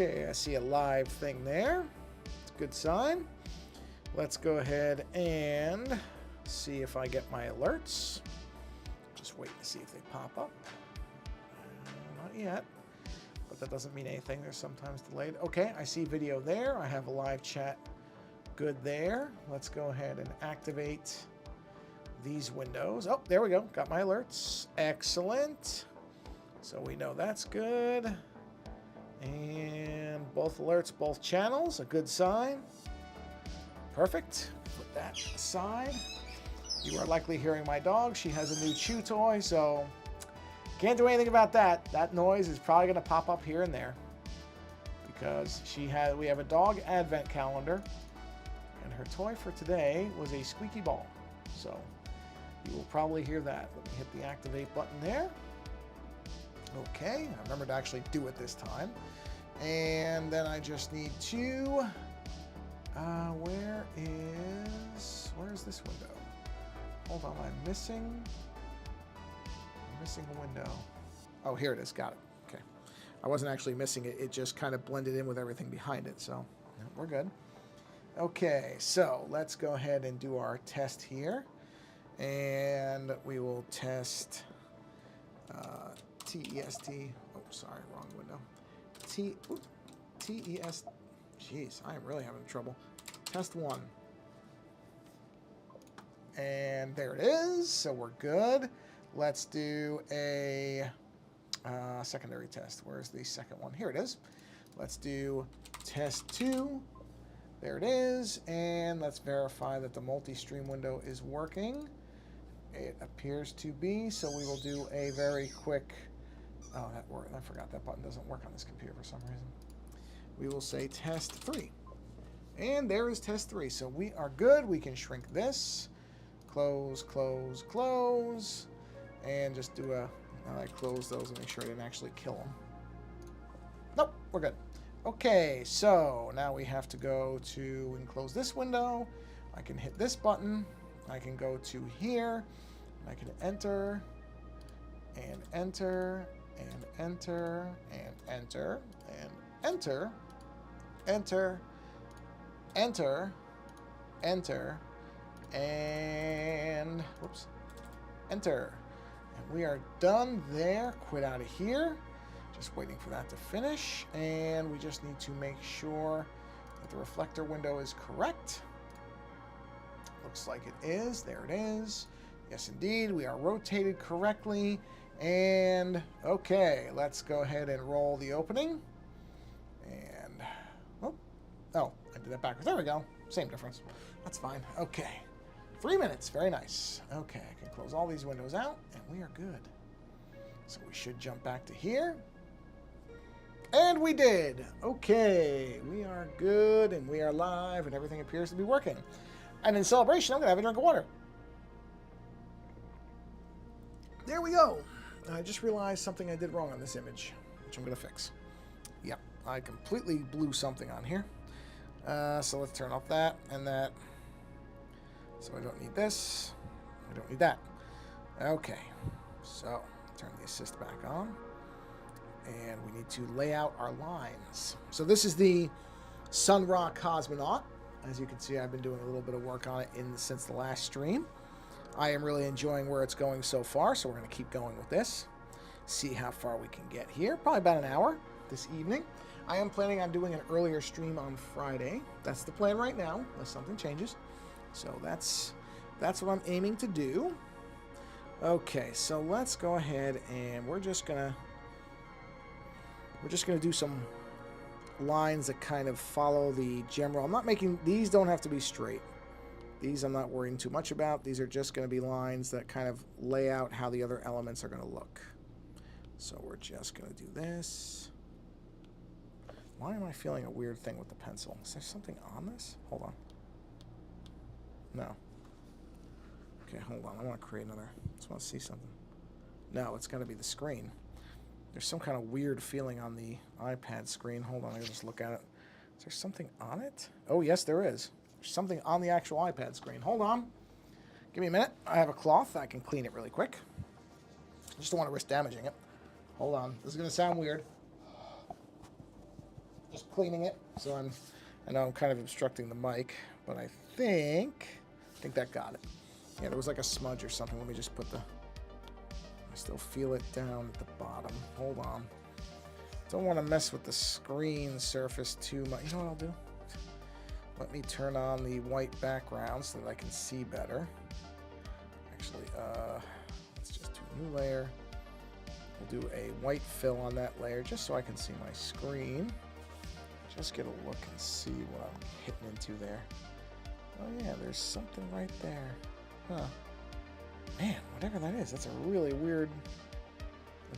Okay, I see a live thing there. It's a good sign. Let's go ahead and see if I get my alerts. Just wait to see if they pop up. Not yet, but that doesn't mean anything. They're sometimes delayed. Okay, I see video there. I have a live chat good there. Let's go ahead and activate these windows. Oh, there we go. Got my alerts. Excellent. So we know that's good. And both alerts, both channels, a good sign. Perfect. Put that aside. You are likely hearing my dog. She has a new chew toy, so can't do anything about that. That noise is probably going to pop up here and there because we have a dog advent calendar, and her toy for today was a squeaky ball. So you will probably hear that. Let me hit the activate button there. Okay, I remember to actually do it this time. And then I just need to, where is this window? Hold on, I'm missing a window. Oh, here it is, got it. Okay. I wasn't actually missing it, it just kind of blended in with everything behind it, so we're good. Okay, so let's go ahead and do our test here. And we will test TEST. Oh, sorry, wrong window. TES. Jeez, I am really having trouble. Test 1. And there it is. So we're good. Let's do a secondary test. Where's the second one? Here it is. Let's do test 2. There it is. And let's verify that the multi-stream window is working. It appears to be. So we will do a very quick... Oh, that worked. I forgot that button doesn't work on this computer for some reason. We will say test 3. And there is test 3. So we are good. We can shrink this. Close, close, close. And just do a... I close those and make sure I didn't actually kill them. Nope, we're good. Okay, so now we have to go to and close this window. I can hit this button. I can go to here. And I can enter. And enter. And enter, and enter, and enter, enter, enter, enter, and whoops, enter. And we are done there. Quit out of here. Just waiting for that to finish. And we just need to make sure that the reflector window is correct. Looks like it is. There it is. Yes, indeed. We are rotated correctly. And okay, let's go ahead and roll the opening. And oh, I did that backwards. There we go. Same difference. That's fine. Okay. 3 minutes. Very nice. Okay, I can close all these windows out, and we are good. So we should jump back to here. And we did. Okay, we are good, and we are live, and everything appears to be working. And in celebration, I'm going to have a drink of water. There we go. I just realized something I did wrong on this image, which I'm going to fix. Yep, I completely blew something on here. So let's turn off that and that. So I don't need this. I don't need that. Okay, so turn the assist back on. And we need to lay out our lines. So this is the Sun Ra Cosmonaut. As you can see, I've been doing a little bit of work on it since the last stream. I am really enjoying where it's going so far, so we're going to keep going with this. See how far we can get here. Probably about an hour this evening. I am planning on doing an earlier stream on Friday. That's the plan right now, unless something changes. So that's what I'm aiming to do. Okay, so let's go ahead and we're just gonna do some lines that kind of follow the general. I'm not making these, don't have to be straight. These I'm not worrying too much about. These are just going to be lines that kind of lay out how the other elements are going to look. So we're just going to do this. Why am I feeling a weird thing with the pencil? Is there something on this? Hold on. No. Okay, hold on. I want to create another. I just want to see something. No, it's going to be the screen. There's some kind of weird feeling on the iPad screen. Hold on, I gotta just look at it. Is there something on it? Oh, yes, there is. There's something on the actual iPad screen. Hold on. Give me a minute. I have a cloth. I can clean it really quick. I just don't want to risk damaging it. Hold on. This is going to sound weird. just cleaning it. So I know I'm kind of obstructing the mic, but I think that got it. Yeah, there was like a smudge or something. Let me just put the... I still feel it down at the bottom. Hold on. Don't want to mess with the screen surface too much. You know what I'll do? Let me turn on the white background so that I can see better. Actually, let's just do a new layer. We'll do a white fill on that layer just so I can see my screen. Just get a look and see what I'm hitting into there. Oh yeah, there's something right there. Huh. Man, whatever that is, that's a really weird...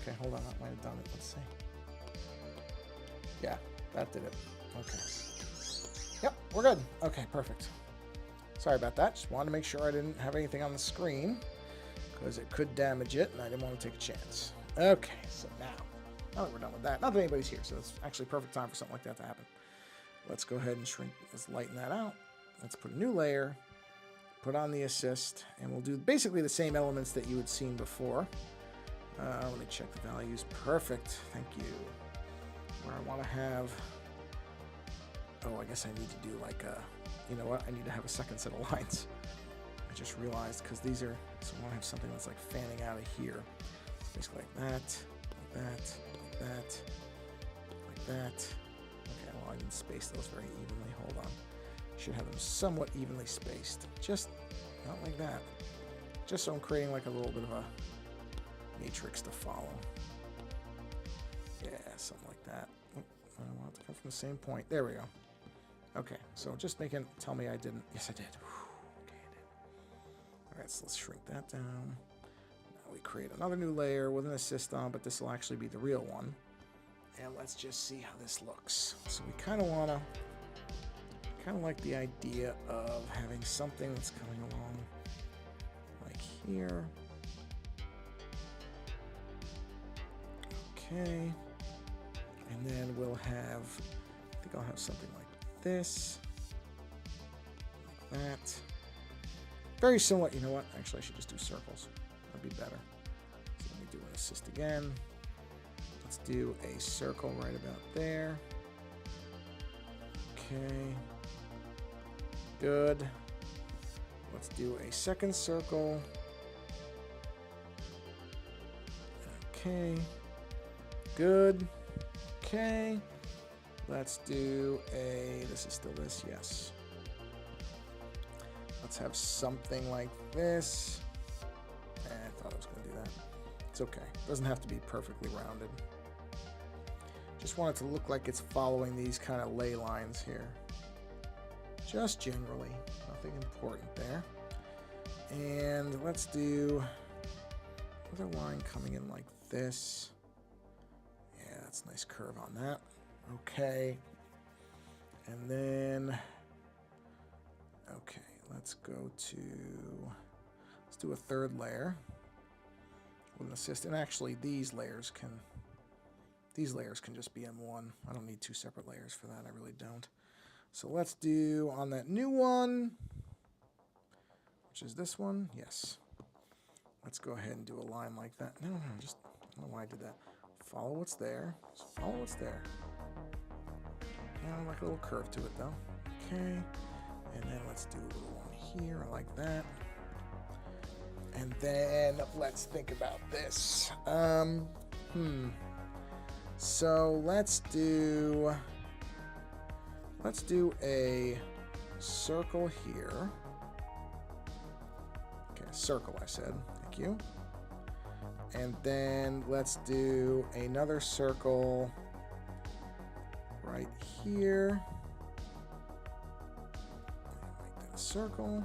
Okay, hold on, that might have done it. Let's see. Yeah, that did it. Okay. Yep, we're good. Okay, perfect. Sorry about that. Just wanted to make sure I didn't have anything on the screen because it could damage it, and I didn't want to take a chance. Okay, so now that we're done with that, not that anybody's here, so it's actually perfect time for something like that to happen. Let's go ahead and shrink. Let's lighten that out. Let's put a new layer, put on the assist, and we'll do basically the same elements that you had seen before. Let me check the values. Perfect. Thank you. Where I want to have... Oh, I guess I need to do like a... You know what? I need to have a second set of lines. I just realized because these are... So I want to have something that's like fanning out of here. Basically like that, like that, like that, like that. Okay, well I didn't space those very evenly. Hold on. Should have them somewhat evenly spaced. Just not like that. Just so I'm creating like a little bit of a matrix to follow. Yeah, something like that. Oh, I don't want it to come from the same point. There we go. Okay, so just tell me I didn't. Yes, I did. Whew, okay, I did. All right, so let's shrink that down. Now we create another new layer with an assist on, but this will actually be the real one. And let's just see how this looks. So we kind of want to, like the idea of having something that's coming along like here. Okay. And then we'll have, I think I'll have something like this, like that. Very similar. You know what? Actually, I should just do circles. That'd be better. So let me do an assist again. Let's do a circle right about there. Okay. Good. Let's do a second circle. Okay. Good. Okay. Let's do a... This is still this, yes. Let's have something like this. I thought I was going to do that. It's okay. It doesn't have to be perfectly rounded. Just want it to look like it's following these kind of ley lines here. Just generally. Nothing important there. And let's do another line coming in like this. Yeah, that's a nice curve on that. Okay. And then, okay, let's go to, let's do a third layer with an assist. And actually these layers can just be in one. I don't need two separate layers for that. I really don't. So let's do on that new one, which is this one. Yes. Let's go ahead and do a line like that. No, just, I don't know why I did that. Follow what's there. So follow what's there. Yeah, like a little curve to it though. Okay. And then let's do a little one here like that. And then let's think about this. So let's do a circle here. Okay, circle I said. Thank you. And then let's do another circle right here. Make that a circle.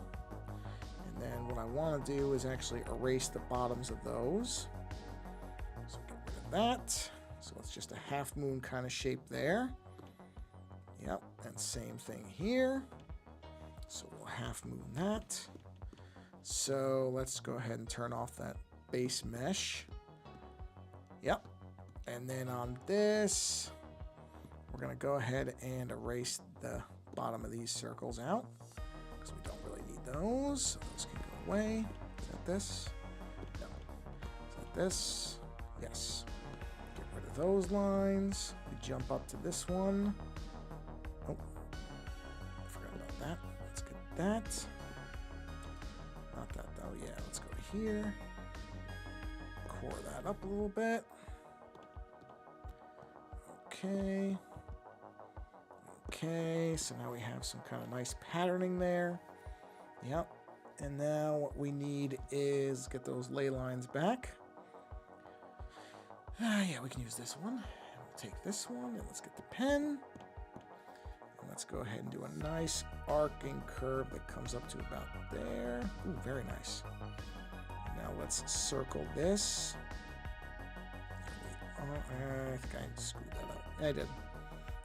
And then what I want to do is actually erase the bottoms of those. So get rid of that. So it's just a half moon kind of shape there. Yep, and same thing here. So we'll half moon that. So let's go ahead and turn off that base mesh. Yep. And then on this, we're going to go ahead and erase the bottom of these circles out because we don't really need those. So those can go away. Is that this? No. Is that this? Yes. Get rid of those lines. We jump up to this one. Oh, I forgot about that. Let's get that. Not that though. Yeah, let's go here. Core that up a little bit. Okay. Okay, so now we have some kind of nice patterning there. Yep. And now what we need is get those ley lines back. Yeah, we can use this one. We'll take this one and let's get the pen. And let's go ahead and do a nice arcing curve that comes up to about there. Ooh, very nice. Now let's circle this. I think I screwed that up. I did.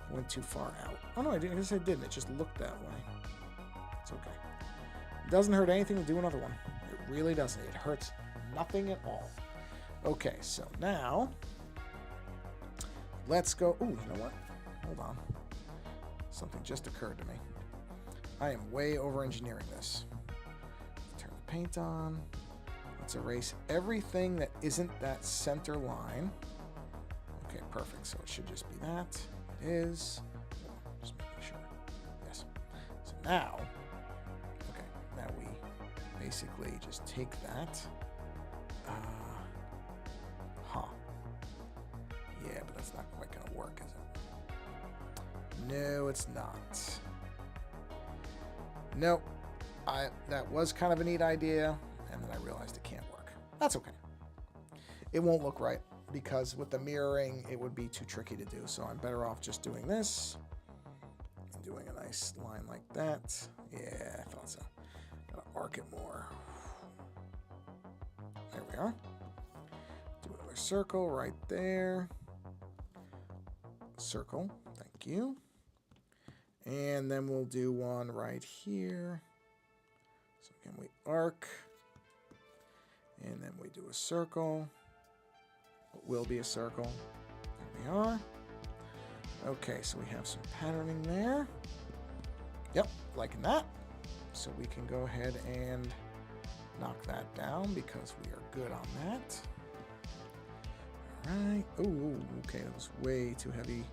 I went too far out. Oh no, I guess I didn't. It just looked that way. It's okay. It doesn't hurt anything to do another one. It really doesn't. It hurts nothing at all. Okay, so now let's go. Ooh, you know what? Hold on. Something just occurred to me. I am way over engineering this. Turn the paint on. Let's erase everything that isn't that center line. Okay, perfect. So it should just be that. It is. Just making sure. Yes. So now, okay, now we basically just take that. Yeah, but that's not quite going to work, is it? No, it's not. Nope. That was kind of a neat idea, and then I realized it can't work. That's okay. It won't look right, because with the mirroring, it would be too tricky to do. So I'm better off just doing this and doing a nice line like that. Yeah, I thought so. Gotta arc it more. There we are. Do another circle right there. Circle, thank you. And then we'll do one right here. So again, we arc. And then we do a circle. It will be a circle. There we are. Okay, so we have some patterning there. Yep, liking that. So we can go ahead and knock that down because we are good on that. All right. Oh, okay, that was way too heavy.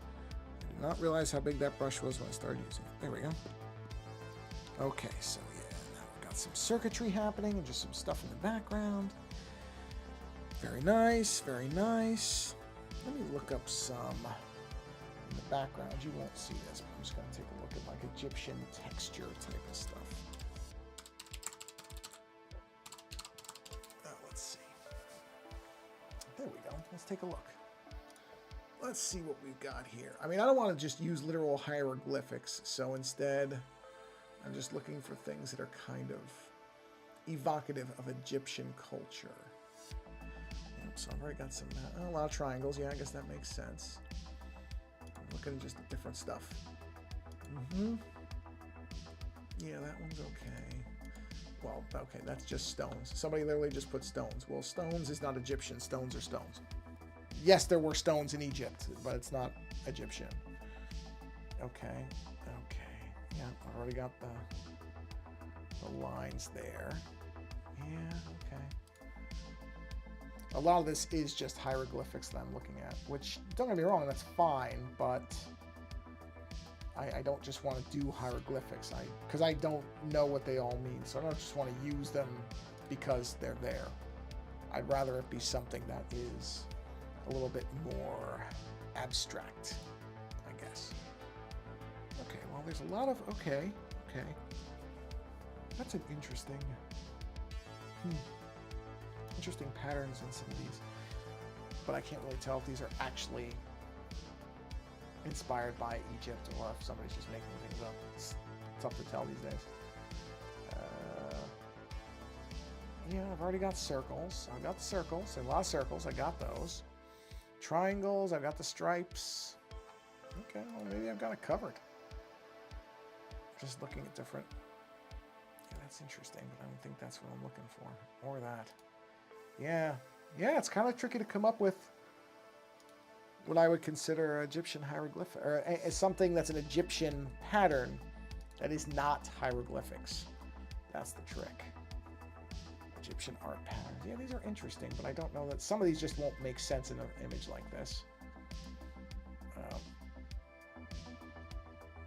I did not realize how big that brush was when I started using it. There we go. Okay, so yeah, now we've got some circuitry happening and just some stuff in the background. Very nice, very nice. Let me look up some in the background. You won't see this, but I'm just going to take a look at like Egyptian texture type of stuff. Let's see. There we go. Let's take a look. Let's see what we've got here. I mean, I don't want to just use literal hieroglyphics, so instead I'm just looking for things that are kind of evocative of Egyptian culture. So I've already got some, a lot of triangles. Yeah, I guess that makes sense. I'm looking just at different stuff. Yeah, that one's okay. Well, okay, that's just stones. Somebody literally just put stones. Well, stones is not Egyptian. Stones are stones. Yes, there were stones in Egypt, but it's not Egyptian. Okay, okay. Yeah, I've already got the lines there. Yeah, okay. A lot of this is just hieroglyphics that I'm looking at, which, don't get me wrong, that's fine, but I don't just want to do hieroglyphics, because I don't know what they all mean, so I don't just want to use them because they're there. I'd rather it be something that is a little bit more abstract, I guess. Okay, well, there's a lot of, okay. That's an interesting, interesting patterns in some of these, but I can't really tell if these are actually inspired by Egypt or if somebody's just making things up. It's tough to tell these days. Yeah, I've already got circles. I've got circles. A lot of circles. I got those. Triangles. I've got the stripes. Okay, well, maybe I've got it covered. Just looking at different. Yeah, that's interesting, but I don't think that's what I'm looking for. Or that. Yeah, it's kind of tricky to come up with what I would consider Egyptian hieroglyphic, or something that's an Egyptian pattern that is not hieroglyphics. That's the trick. Egyptian art patterns. Yeah, these are interesting, but I don't know that some of these just won't make sense in an image like this.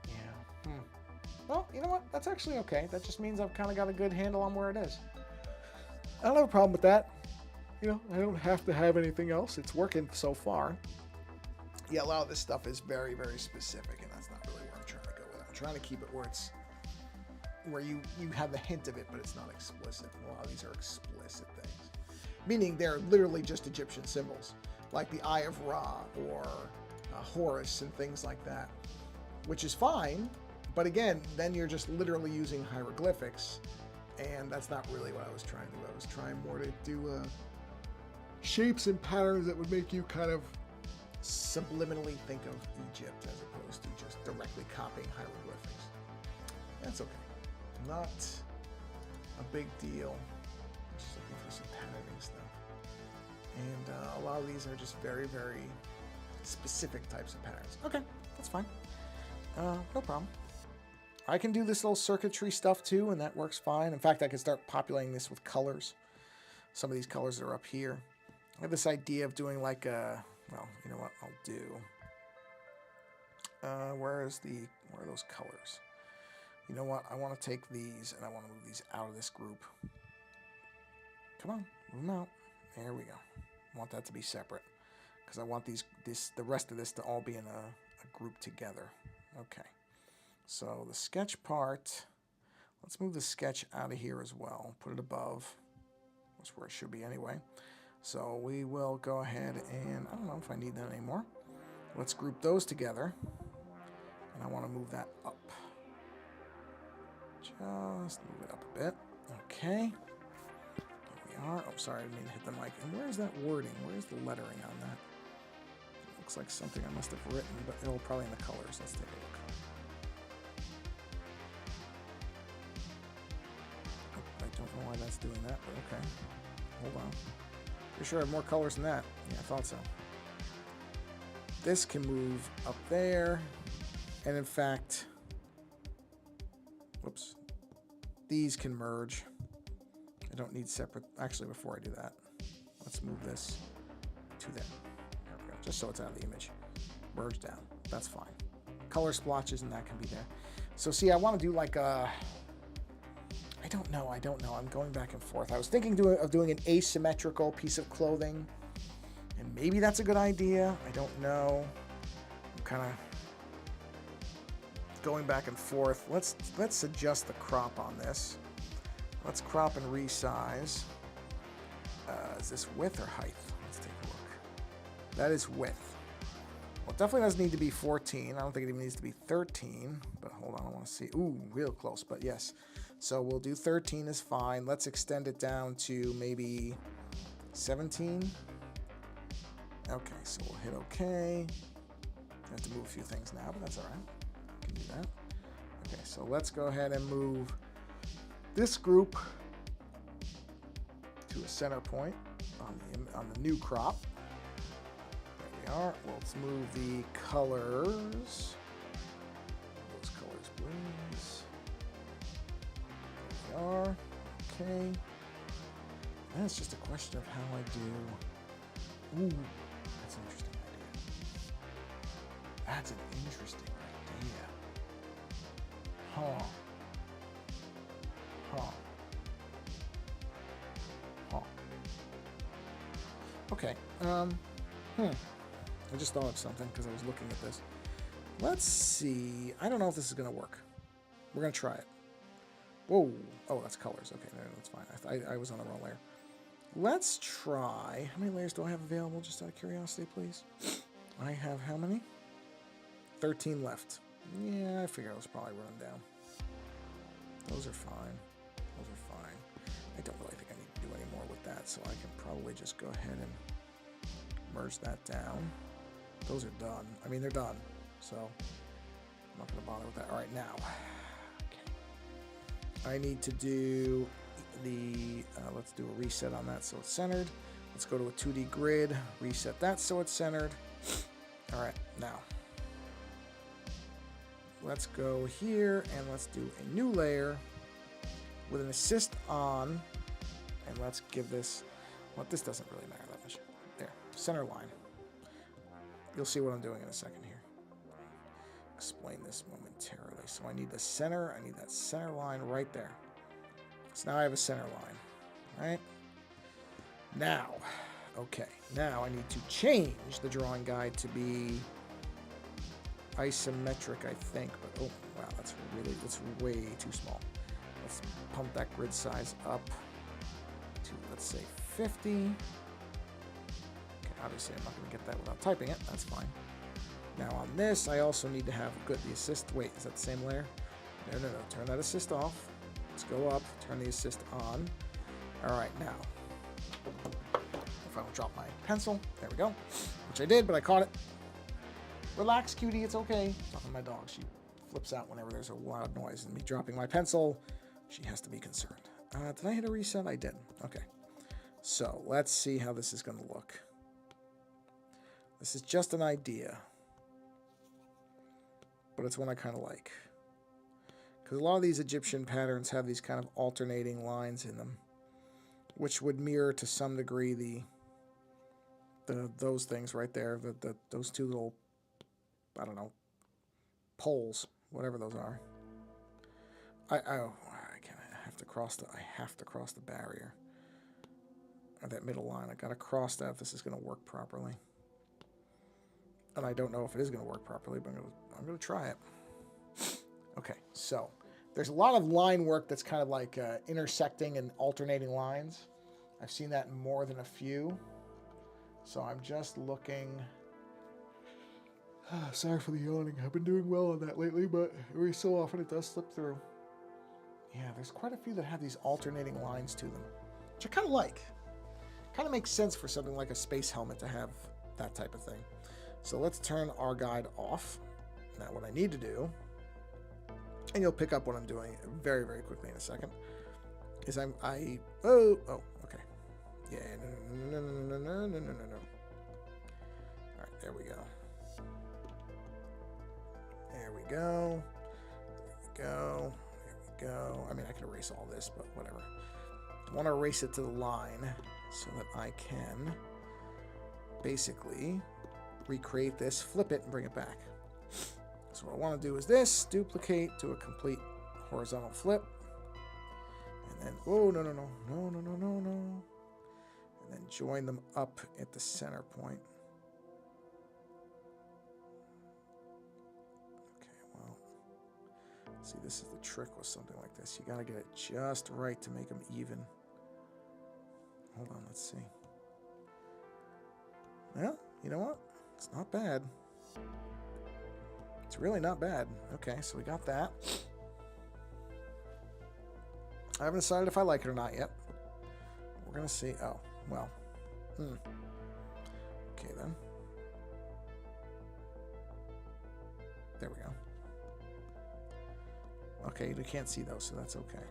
Yeah, Well, you know what? That's actually okay. That just means I've kind of got a good handle on where it is. I don't have a problem with that. You know, I don't have to have anything else. It's working so far. Yeah, a lot of this stuff is very, very specific, and that's not really where I'm trying to go with it. I'm trying to keep it where it's where you have the hint of it, but it's not explicit. A lot of these are explicit things, meaning they're literally just Egyptian symbols, like the Eye of Ra or Horus and things like that, which is fine. But again, then you're just literally using hieroglyphics, and that's not really what I was trying to do. I was trying more to do shapes and patterns that would make you kind of subliminally think of Egypt as opposed to just directly copying hieroglyphics. That's okay. Not a big deal. I'm just looking for some patterning stuff. And a lot of these are just very, very specific types of patterns. Okay, that's fine. No problem. I can do this little circuitry stuff too, and that works fine. In fact, I can start populating this with colors. Some of these colors are up here. I have this idea of doing like a, well, you know what I'll do. Where are those colors? You know what? I want to take these and I want to move these out of this group. Come on, move them out. There we go. I want that to be separate because I want the rest of this to all be in a group together. Okay. So the sketch part, let's move the sketch out of here as well. Put it above. That's where it should be anyway. So we will go ahead and, I don't know if I need that anymore. Let's group those together. And I want to move that up. Just move it up a bit. Okay. Here we are. Oh, sorry, I didn't mean to hit the mic. And where's that wording? Where's the lettering on that? It looks like something I must have written, but it'll probably in the colors. Let's take a look. I don't know why that's doing that, but okay. Hold on. Pretty sure I have more colors than that. Yeah, I thought so. This can move up there. And in fact, whoops, these can merge. I don't need separate. Actually, before I do that, let's move this to there. There we go. Just so it's out of the image. Merge down. That's fine. Color splotches and that can be there. So see, I want to do like a, I don't know. I'm going back and forth. I was thinking of doing an asymmetrical piece of clothing, and maybe that's a good idea. I don't know. I'm kind of going back and forth. Let's adjust the crop on this. Let's crop and resize. Is this width or height? Let's take a look. That is width. Well, it definitely doesn't need to be 14. I don't think it even needs to be 13. But hold on, I want to see. Ooh, real close, but yes. So we'll do 13 is fine. Let's extend it down to maybe 17. Okay, so we'll hit OK. I have to move a few things now, but that's all right. Can do that. Okay, so let's go ahead and move this group to a center point on the new crop. There we are. Let's move the colors. Those colors, please. There we are. Okay. Then it's just a question of how I do. Ooh, that's an interesting idea. That's an interesting idea. Huh. Okay. I just thought of something because I was looking at this. Let's see. I don't know if this is going to work. We're going to try it. Whoa. Oh, that's colors. Okay, no, that's fine. I was on the wrong layer. Let's try. How many layers do I have available, just out of curiosity, please? I have how many? 13 left. Yeah, I figure I was probably running down. Those are fine. Those are fine. I don't really think I need to do any more with that, so I can probably just go ahead and merge that down. Those are done. I mean, they're done, so I'm not going to bother with that. All right, now. Okay. I need to do the, let's do a reset on that so it's centered. Let's go to a 2D grid, reset that so it's centered. All right, now. Let's go here and let's do a new layer with an assist on, and let's give this, well, this doesn't really matter that much. There, center line. You'll see what I'm doing in a second here. explain this momentarily. So I need the center. I need that center line right there. So now I have a center line, right? Now, okay. Now I need to change the drawing guide to be isometric, I think. But oh wow, that's way too small. Let's pump that grid size up to, let's say, 50. Okay, obviously I'm not going to get that without typing it. That's fine. Now on this, I also need to have the assist. Wait, is that the same layer? No. Turn that assist off. Let's go up. Turn the assist on. All right, now. If I don't drop my pencil. There we go. Which I did, but I caught it. Relax, cutie. It's okay. Talking to my dog. She flips out whenever there's a loud noise. And me dropping my pencil, she has to be concerned. Did I hit a reset? I did. Okay. So let's see how this is going to look. This is just an idea. But it's one I kind of like. Because a lot of these Egyptian patterns have these kind of alternating lines in them, which would mirror to some degree those things right there, those two little, I don't know, poles, whatever those are. I have to cross the barrier, or that middle line. I gotta cross that if this is gonna work properly. And I don't know if it is going to work properly, but I'm going to try it. Okay, so there's a lot of line work that's kind of like intersecting and alternating lines. I've seen that in more than a few. So I'm just looking. Sorry for the yawning. I've been doing well on that lately, but every so often it does slip through. Yeah, there's quite a few that have these alternating lines to them, which I kind of like. Kind of makes sense for something like a space helmet to have that type of thing. So let's turn our guide off. Now what I need to do, and you'll pick up what I'm doing very, very quickly in a second, is oh, okay. Yeah, no. All right, there we go. There we go. I mean, I can erase all this, but whatever. I want to erase it to the line so that I can basically recreate this, flip it, and bring it back. So what I want to do is this, duplicate, do a complete horizontal flip, and then, oh, no. And then join them up at the center point. Okay, well, see, this is the trick with something like this. You got to get it just right to make them even. Hold on, let's see. Well, you know what? It's not bad. It's really not bad. Okay, so we got that. I haven't decided if I like it or not yet. We're going to see. Oh, well. Okay, then. There we go. Okay, you can't see those, so that's okay.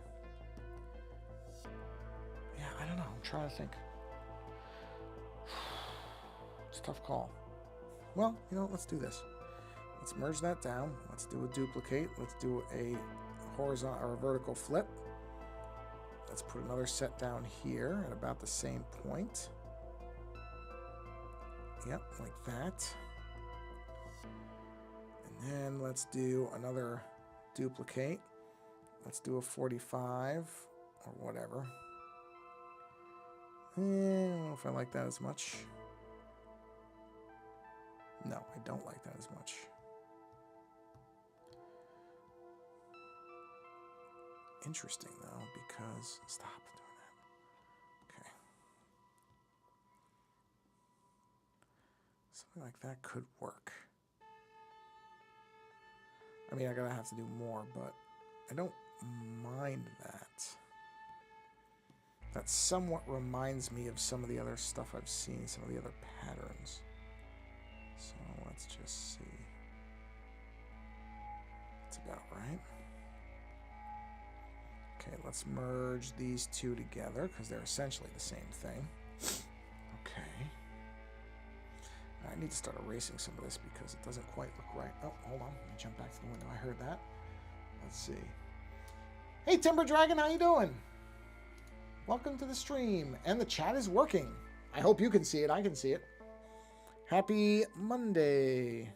Yeah, I don't know. I'm trying to think. It's a tough call. Well, you know, let's do this. Let's merge that down. Let's do a duplicate. Let's do a horizontal or a vertical flip. Let's put another set down here at about the same point. Yep, like that. And then let's do another duplicate. Let's do a 45 or whatever. I don't know if I like that as much. No, I don't like that as much. Interesting, though, because... Stop doing that. Okay. Something like that could work. I mean, I'm going to have to do more, but I don't mind that. That somewhat reminds me of some of the other stuff I've seen, some of the other patterns. So let's just see. That's about right. Okay, let's merge these two together because they're essentially the same thing. Okay. I need to start erasing some of this because it doesn't quite look right. Oh, hold on. Let me jump back to the window. I heard that. Let's see. Hey, Timber Dragon, how you doing? Welcome to the stream. And the chat is working. I hope you can see it. I can see it. Happy Monday.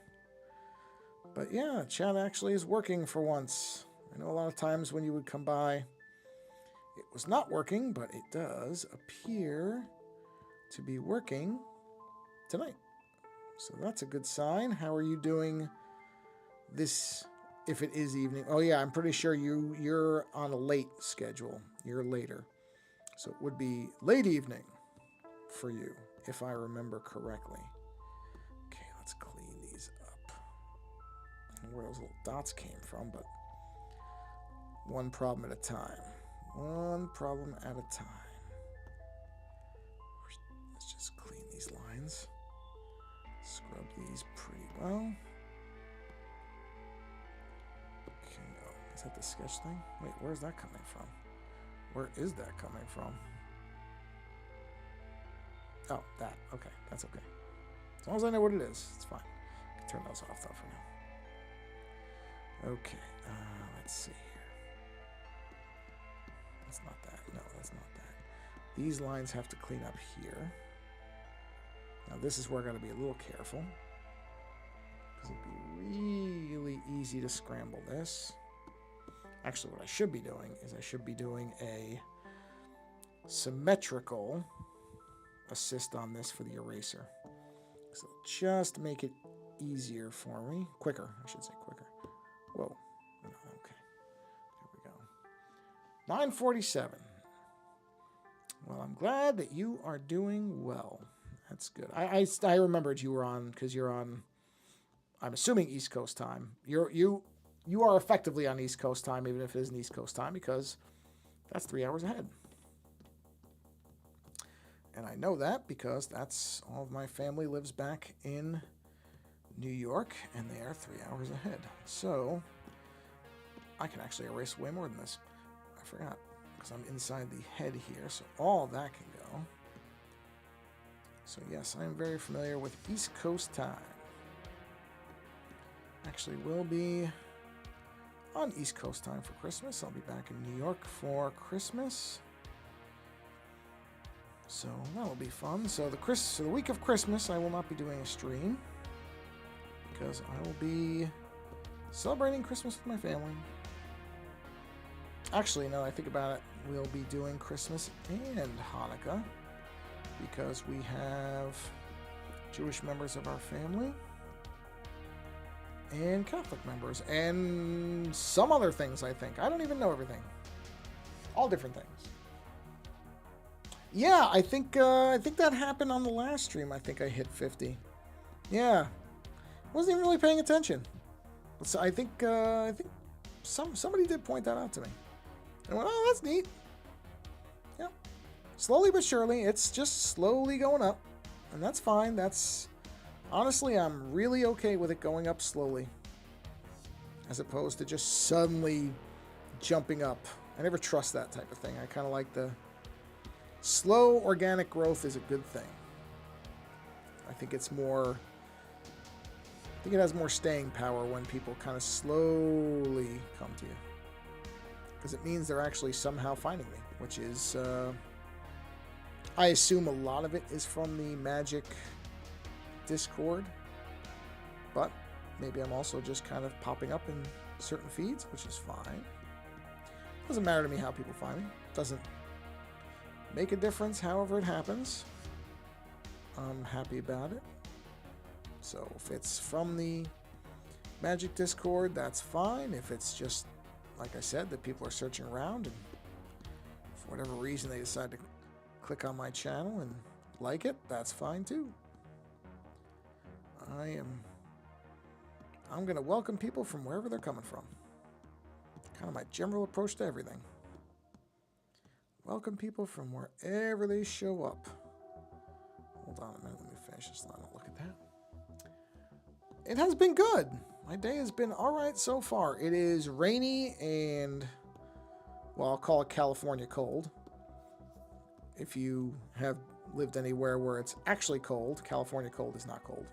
But yeah, chat actually is working for once. I know a lot of times when you would come by, it was not working, but it does appear to be working tonight. So that's a good sign. How are you doing this, if it is evening? Oh yeah, I'm pretty sure you're on a late schedule. You're later. So it would be late evening for you, if I remember correctly. Okay, let's clean these up. I don't know where those little dots came from, but one problem at a time. One problem at a time. Let's just clean these lines. Scrub these pretty well. Okay, oh, is that the sketch thing? Wait, where's that coming from? Where is that coming from? Oh, that. Okay, that's okay. As long as I know what it is, it's fine. I can turn those off though for now. Okay, let's see here. That's not that. No, that's not that. These lines have to clean up here. Now this is where I got to be a little careful, because it'd be really easy to scramble this. Actually, what I should be doing is I should be doing a symmetrical assist on this for the eraser. So just make it easier for me. Quicker, I should say quicker. Whoa. Okay. There we go. 9:47. Well, I'm glad that you are doing well. That's good. I remembered you were on, because you're on, I'm assuming East Coast time. You are effectively on East Coast time, even if it isn't East Coast time, because that's 3 hours ahead. And I know that because that's all of my family lives back in New York, and they are 3 hours ahead. So I can actually erase way more than this. I forgot, because I'm inside the head here, so all that can go. So yes, I am very familiar with East Coast time. Actually, will be on East Coast time for Christmas. I'll be back in New York for Christmas. So that'll be fun. So the week of Christmas, I will not be doing a stream, because I will be celebrating Christmas with my family. Actually, now that I think about it, we'll be doing Christmas and Hanukkah, because we have Jewish members of our family and Catholic members and some other things, I think. I don't even know everything. All different things. Yeah, I think that happened on the last stream. I think I hit 50. Yeah. Wasn't even really paying attention. So I think somebody did point that out to me. I went, oh, that's neat. Yeah. Slowly but surely, it's just slowly going up. And that's fine. That's, honestly, I'm really okay with it going up slowly, as opposed to just suddenly jumping up. I never trust that type of thing. I kind of like the slow organic growth is a good thing. I think it's more, I think it has more staying power when people kind of slowly come to you, because it means they're actually somehow finding me, which is, I assume a lot of it is from the Magic Discord, but maybe I'm also just kind of popping up in certain feeds, which is fine. Doesn't matter to me how people find me. Doesn't make a difference however it happens. I'm happy about it. So if it's from the Magic Discord, that's fine. If it's just, like I said, that people are searching around and for whatever reason they decide to click on my channel and like it, that's fine too. I'm going to welcome people from wherever they're coming from. Kind of my general approach to everything. Welcome people from wherever they show up. Hold on a minute, let me finish this line. Look at that. It has been good. My day has been all right so far. It is rainy and, well, I'll call it California cold. If you have lived anywhere where it's actually cold, California cold is not cold.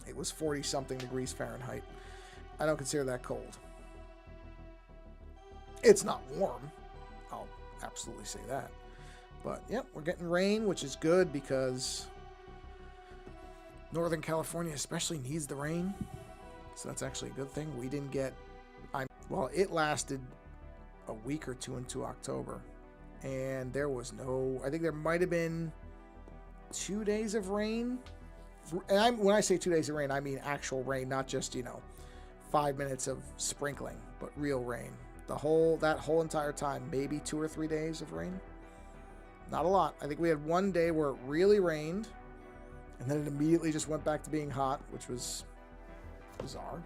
It was 40-something degrees Fahrenheit. I don't consider that cold. It's not warm. I'll absolutely say that. But, yep, we're getting rain, which is good because Northern California especially needs the rain. So that's actually a good thing. We didn't get... Well, it lasted a week or two into October. And there was no... I think there might have been 2 days of rain. And when I say 2 days of rain, I mean actual rain, not just, 5 minutes of sprinkling, but real rain. That whole entire time, maybe 2 or 3 days of rain. Not a lot. I think we had one day where it really rained, and then it immediately just went back to being hot, which was bizarre.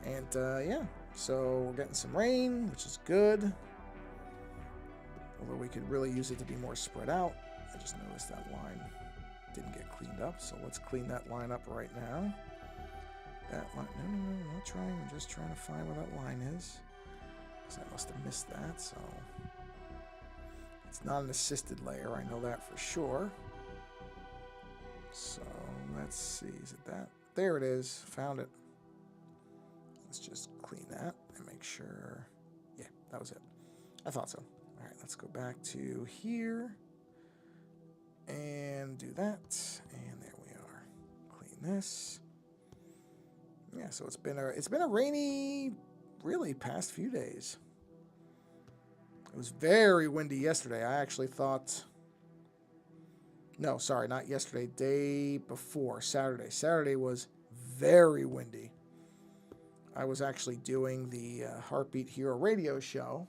And yeah, so we're getting some rain, which is good. Although we could really use it to be more spread out. I just noticed that line didn't get cleaned up, so let's clean that line up right now. That line, no, I'm not trying. I'm just trying to find where that line is, because I must have missed that. So it's not an assisted layer, I know that for sure. So let's see, is it that? There it is, found it. Let's just clean that and make sure. Yeah, that was it. I thought so. All right, let's go back to here and do that. And there we are. Clean this. Yeah, so it's been a rainy, really, past few days. It was very windy yesterday. I actually thought... No, sorry, not yesterday. Day before, Saturday. Saturday was very windy. I was actually doing the Heartbeat Hero radio show.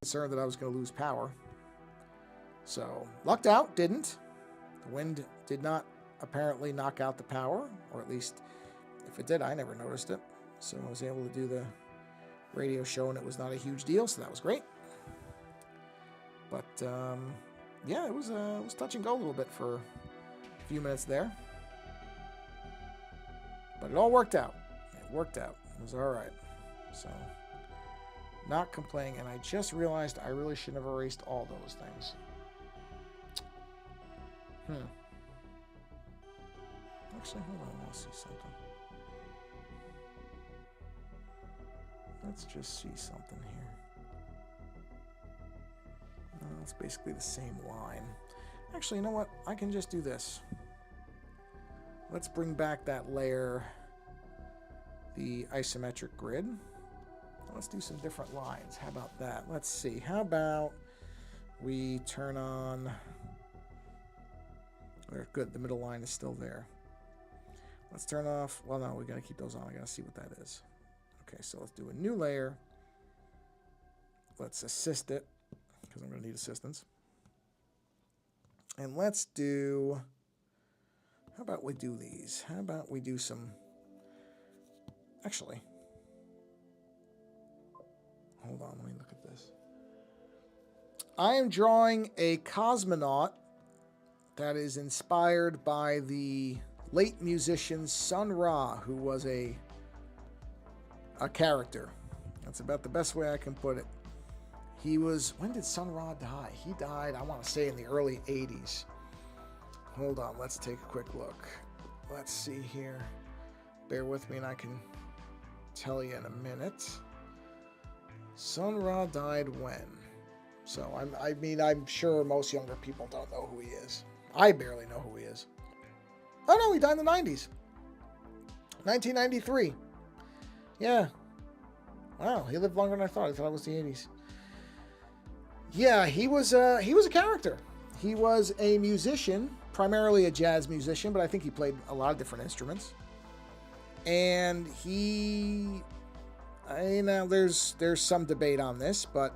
Concerned that I was going to lose power. So, lucked out, didn't. The wind did not apparently knock out the power, or at least... If it did, I never noticed it. So I was able to do the radio show, and it was not a huge deal, so that was great. But, yeah, it was touch and go a little bit for a few minutes there. But it all worked out. It worked out. It was all right. So, not complaining. And I just realized I really should have erased all those things. Actually, hold on. I want to see something. Let's just see something here. No, it's basically the same line. Actually, you know what? I can just do this. Let's bring back that layer, the isometric grid. Let's do some different lines. How about that? Let's see. How about we turn on... Good, the middle line is still there. Let's turn off... Well, no, we got to keep those on. I got to see what that is. Okay, so let's do a new layer. Let's assist it, because I'm going to need assistance. And let's do... How about we do these? How about we do some... Actually... Hold on, let me look at this. I am drawing a cosmonaut that is inspired by the late musician Sun Ra, who was a character. That's about the best way I can put it. He was... When did Sun Ra die? He died, I want to say, in the early 80s. Hold on, let's take a quick look. Let's see here. Bear with me and I can tell you in a minute. Sun Ra died when? So, I'm sure most younger people don't know who he is. I barely know who he is. Oh no, he died in the 90s. 1993. Yeah. Wow, he lived longer than I thought. I thought it was the 80s. Yeah, he was a character. He was a musician, primarily a jazz musician, but I think he played a lot of different instruments. And he... there's some debate on this, but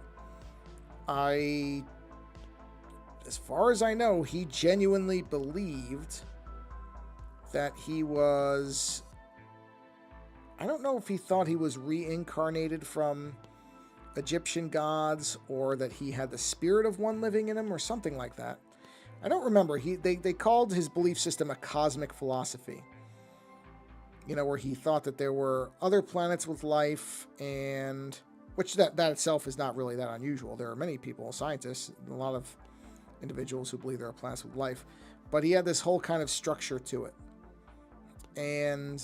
as far as I know, he genuinely believed that he was... I don't know if he thought he was reincarnated from Egyptian gods, or that he had the spirit of one living in him, or something like that. I don't remember. They called his belief system a cosmic philosophy. Where he thought that there were other planets with life, and which that itself is not really that unusual. There are many people, scientists, a lot of individuals who believe there are planets with life, but he had this whole kind of structure to it. And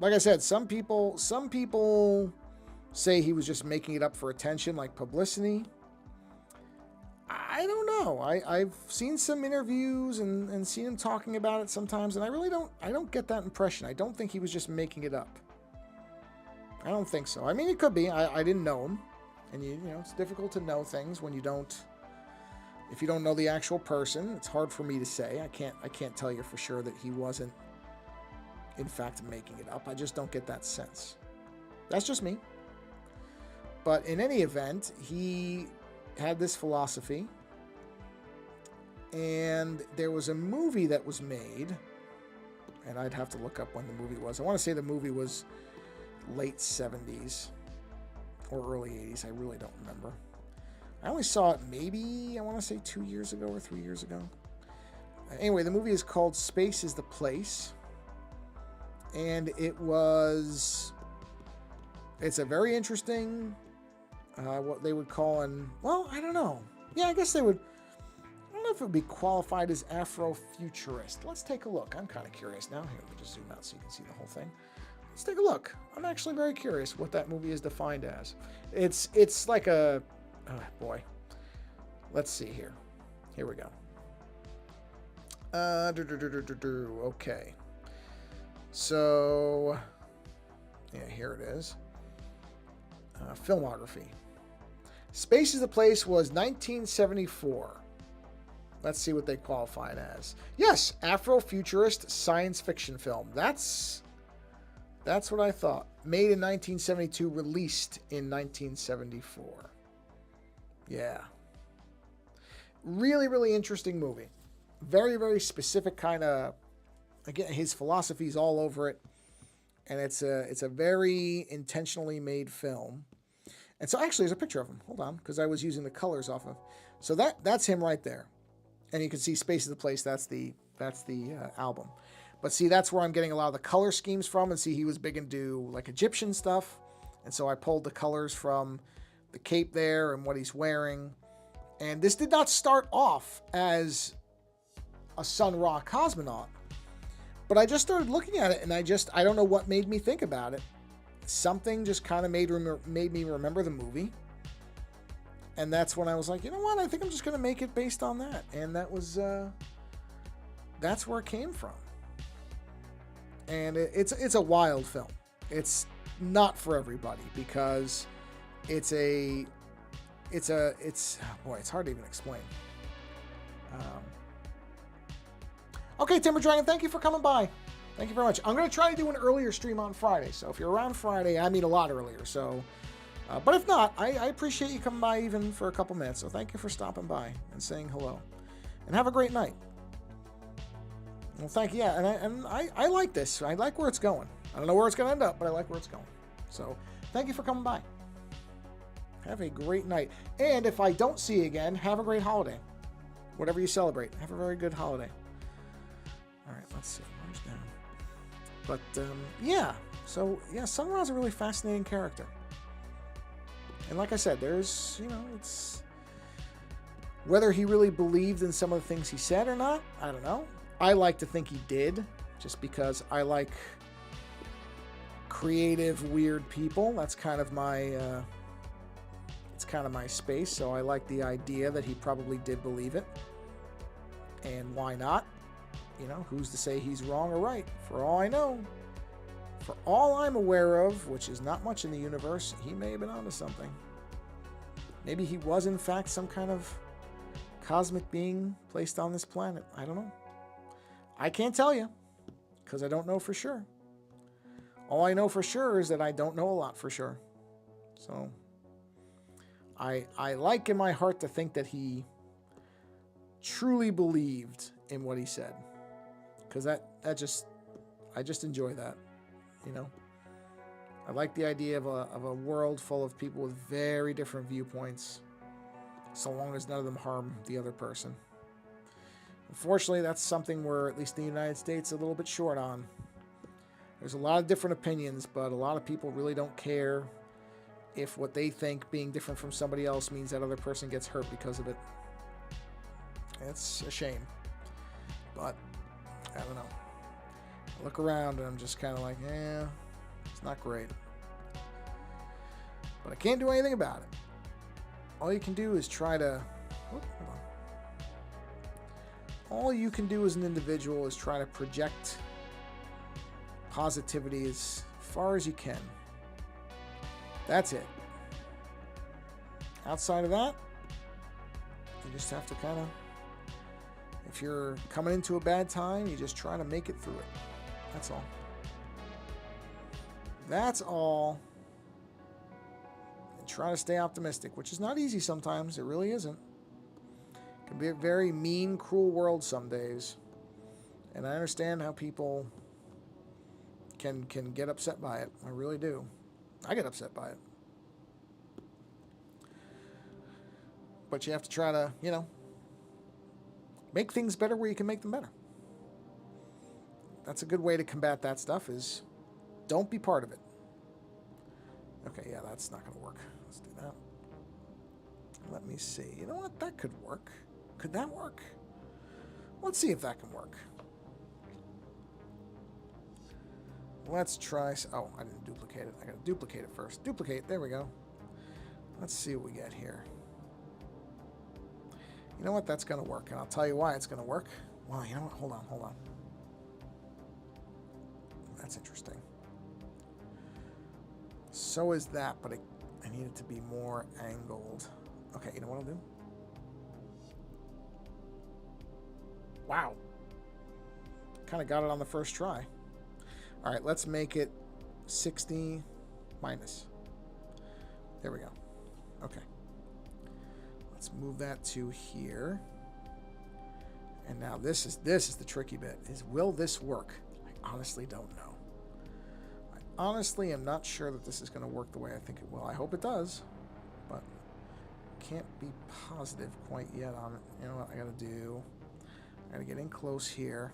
like I said, some people say he was just making it up for attention, like publicity. I don't know. I've seen some interviews and seen him talking about it sometimes, and I don't get that impression. I don't think he was just making it up. I don't think so. I mean, it could be. I didn't know him. And, you know, it's difficult to know things when you don't... If you don't know the actual person, it's hard for me to say. I can't tell you for sure that he wasn't, in fact, making it up. I just don't get that sense. That's just me. But in any event, he had this philosophy. And there was a movie that was made... And I'd have to look up when the movie was. I want to say the movie was late 70s or early 80s. I really don't remember. I only saw it maybe, I want to say 2 years ago or 3 years ago. Anyway, the movie is called Space is the Place. And it's a very interesting, what they would call well, I don't know. Yeah, I guess they would... I don't know if it would be qualified as Afrofuturist. Let's take a look. I'm kind of curious now. Here, let me just zoom out so you can see the whole thing. Let's take a look. I'm actually very curious what that movie is defined as. It's like a... Oh, boy. Let's see here. Here we go. Okay. So... Yeah, here it is. Filmography. Space is the Place was 1974. Let's see what they qualify it as. Yes, Afrofuturist science fiction film. That's what I thought. Made in 1972, released in 1974. Yeah. Really, really interesting movie. Very, very specific kind of... Again, his philosophy's all over it. And it's a very intentionally made film. And so actually, there's a picture of him. Hold on, because I was using the colors off of... So that's him right there. And you can see Space is the Place. That's the album. But see, that's where I'm getting a lot of the color schemes from. And see, he was big into like Egyptian stuff. And so I pulled the colors from the cape there and what he's wearing. And this did not start off as a Sun Ra cosmonaut. But I just started looking at it, and I don't know what made me think about it. Something just kind of made me remember the movie. And that's when I was like, you know what? I think I'm just going to make it based on that. And that's where it came from. And it's a wild film. It's not for everybody because boy, it's hard to even explain. Okay, Timber Dragon, thank you for coming by. Thank you very much. I'm going to try to do an earlier stream on Friday. So if you're around Friday, I mean a lot earlier. So... but if not, I appreciate you coming by even for a couple minutes. So thank you for stopping by and saying hello. And have a great night. Well, thank you. Yeah, and I like this. I like where it's going. I don't know where it's going to end up, but I like where it's going. So thank you for coming by. Have a great night. And if I don't see you again, have a great holiday. Whatever you celebrate, have a very good holiday. All right, let's see. Where's down? But, yeah. So, yeah, Sun Ra's a really fascinating character. And like I said, there's, it's... Whether he really believed in some of the things he said or not, I don't know. I like to think he did, just because I like creative, weird people. That's kind of my... it's kind of my space, so I like the idea that he probably did believe it. And why not? Who's to say he's wrong or right? For all I know, for all I'm aware of, which is not much in the universe, he may have been onto something. Maybe he was, in fact, some kind of cosmic being placed on this planet. I don't know. I can't tell you, because I don't know for sure. All I know for sure is that I don't know a lot for sure. So, I like in my heart to think that he truly believed in what he said. Because I just enjoy that, I like the idea of a world full of people with very different viewpoints, so long as none of them harm the other person. Unfortunately, that's something we're, at least in the United States, a little bit short on. There's a lot of different opinions, but a lot of people really don't care if what they think being different from somebody else means that other person gets hurt because of it. It's a shame. But I don't know. I look around and I'm just kind of like, it's not great. But I can't do anything about it. All you can do is try to... hold on. All you can do as an individual is try to project positivity as far as you can. That's it. Outside of that, you just have to kind of, if you're coming into a bad time, you just try to make it through it. That's all. That's all. And try to stay optimistic, which is not easy sometimes. It really isn't. It can be a very mean, cruel world some days. And I understand how people can get upset by it. I really do. I get upset by it. But you have to try to, you know, make things better where you can make them better. That's a good way to combat that stuff is don't be part of it. Okay, yeah, that's not going to work. Let's do that. Let me see. You know what? That could work. Could that work? Let's see if that can work. Let's try... Oh, I didn't duplicate it. I got to duplicate it first. Duplicate. There we go. Let's see what we get here. You know what? That's going to work. And I'll tell you why it's going to work. Well, you know what? Hold on. Hold on. That's interesting. So is that, but I need it to be more angled. Okay, you know what I'll do? Wow. Kind of got it on the first try. All right, let's make it 60 minus. There we go. Okay. Let's move that to here. And now this is the tricky bit. Is will this work? I honestly don't know. I honestly am not sure that this is going to work the way I think it will. I hope it does, but can't be positive quite yet on it. You know what I got to do? I got to get in close here.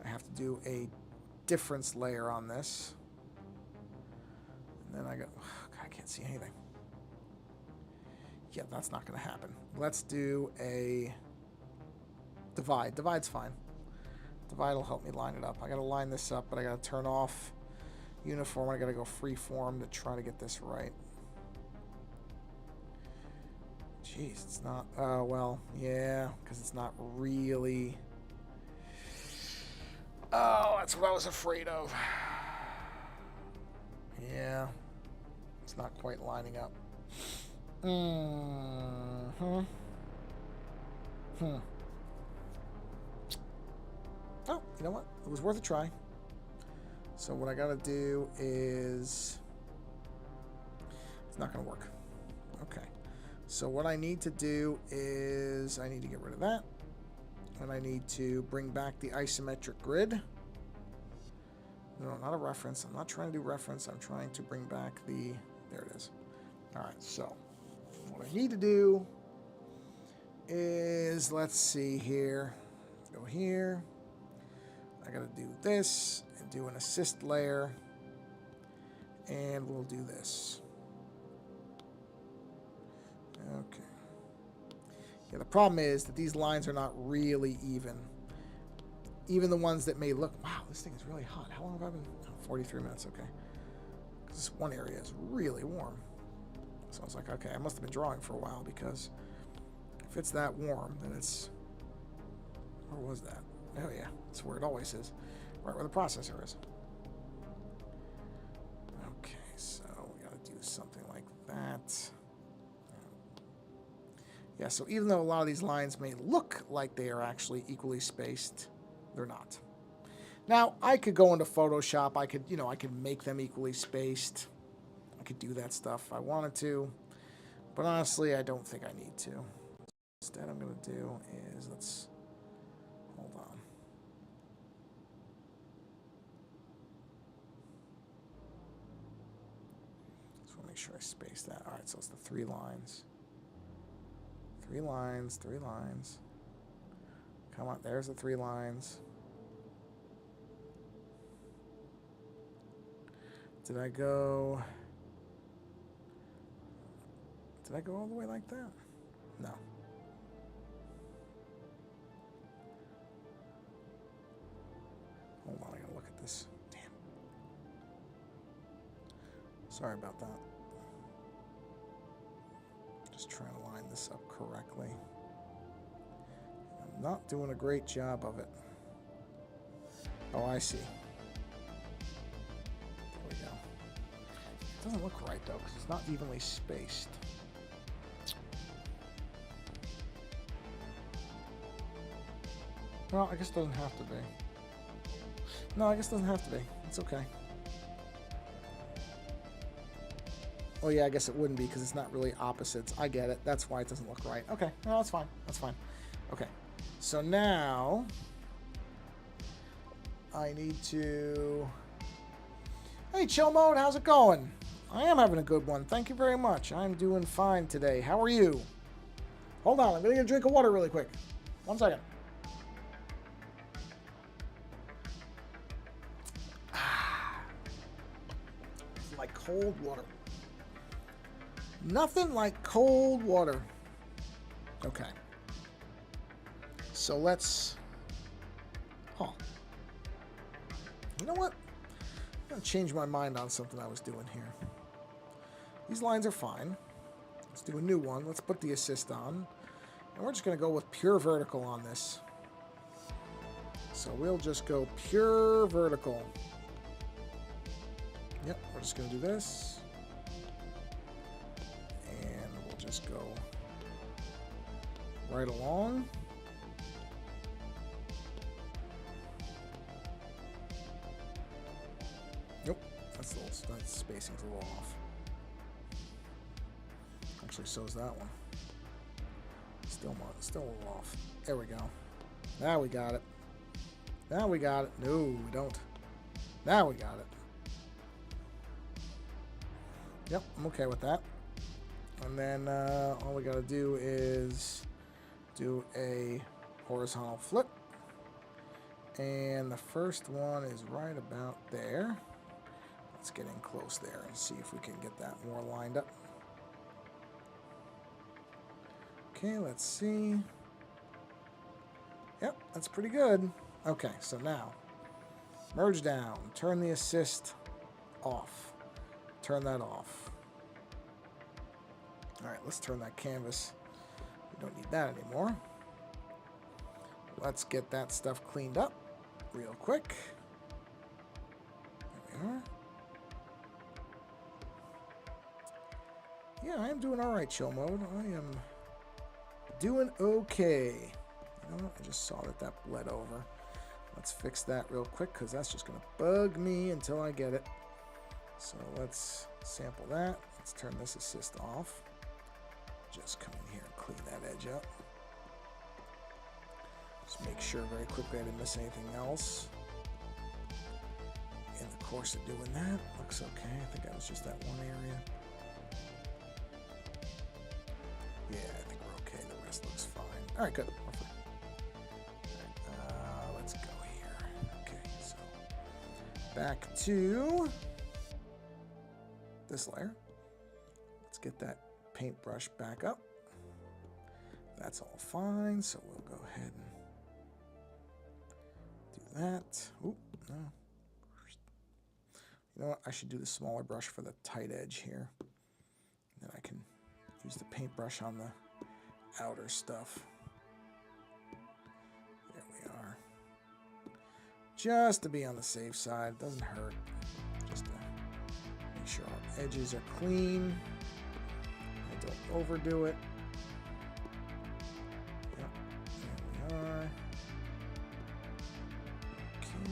I have to do a difference layer on this. And then I got... Oh, God, I can't see anything. Yeah, that's not going to happen. Let's do a divide. Divide's fine. Divide will help me line it up. I got to line this up, but I got to turn off uniform. I got to go free form to try to get this right. Jeez, it's not... well, yeah, because it's not really... Oh, that's what I was afraid of. Yeah. It's not quite lining up. Oh, you know what? It was worth a try. So what I gotta do is... It's not gonna work. Okay. So what I need to do is... I need to get rid of that. And I need to bring back the isometric grid. No, not a reference. I'm not trying to do reference. I'm trying to bring back the... There it is. All right, so what I need to do is, let's see here. Go here. I got to do this and do an assist layer. And we'll do this. Okay. Yeah, the problem is that these lines are not really even. Even the ones that may look... Wow, this thing is really hot. How long have I been... Oh, 43 minutes, okay. This one area is really warm. So I was like, okay, I must have been drawing for a while because if it's that warm, then it's... Where was that? Oh, yeah. It's where it always is. Right where the processor is. Okay, so we got to do something like that. Yeah, so even though a lot of these lines may look like they are actually equally spaced, they're not. Now, I could go into Photoshop. I could, I could make them equally spaced. I could do that stuff if I wanted to. But honestly, I don't think I need to. Instead, I'm going to do is, hold on. Just want to make sure I space that. All right, so it's the 3 lines. 3 lines, 3 lines. Come on, there's the 3 lines. Did I go all the way like that? No. Hold on, I gotta look at this. Damn. Sorry about that. Just trying to line this up correctly. I'm not doing a great job of it. Oh, I see. There we go. doesn't look right, though, because it's not evenly spaced. Well, I guess it doesn't have to be. No, I guess it doesn't have to be. It's okay. Oh, yeah, I guess it wouldn't be because it's not really opposites. I get it. That's why it doesn't look right. Okay, no, that's fine. That's fine. Okay, so now I need to... Hey, Chill Mode, how's it going? I am having a good one. Thank you very much. I'm doing fine today. How are you? Hold on, I'm going to get a drink of water really quick. 1 second. It's like cold water. Nothing like cold water. Okay. So let's... Huh. You know what? I'm going to change my mind on something I was doing here. These lines are fine. Let's do a new one. Let's put the assist on. And we're just going to go with pure vertical on this. So we'll just go pure vertical. Yep, we're just going to do this. And we'll just go right along. Nope, that's a little, that spacing's a little off. Actually, so is that one. Still a little off. There we go. Now we got it. Now we got it. No, we don't. Now we got it. Yep, I'm okay with that. And then all we got to do is do a horizontal flip. And the first one is right about there. Let's get in close there and see if we can get that more lined up. Okay, let's see. Yep, that's pretty good. Okay, so now, merge down, turn the assist off. Turn that off. All right, let's turn that canvas. We don't need that anymore. Let's get that stuff cleaned up real quick. There we are. Yeah, I am doing all right, Chill Mode. I am doing okay. You know what? I just saw that bled over. Let's fix that real quick because that's just going to bug me until I get it. So let's sample that. Let's turn this assist off. Just come in here and clean that edge up. Just make sure very quickly I didn't miss anything else. In the course of doing that, looks okay. I think that was just that one area. Yeah, I think we're okay. The rest looks fine. All right, good. Perfect. All right, let's go here. Okay, so back to this layer. Let's get that paintbrush back up. That's all fine, so we'll go ahead and do that. Oop, no. You know what? I should do the smaller brush for the tight edge here. Then I can use the paintbrush on the outer stuff. There we are. Just to be on the safe side. Doesn't hurt. Just to make sure our edges are clean. I don't overdo it. Yep. There we are. Okay.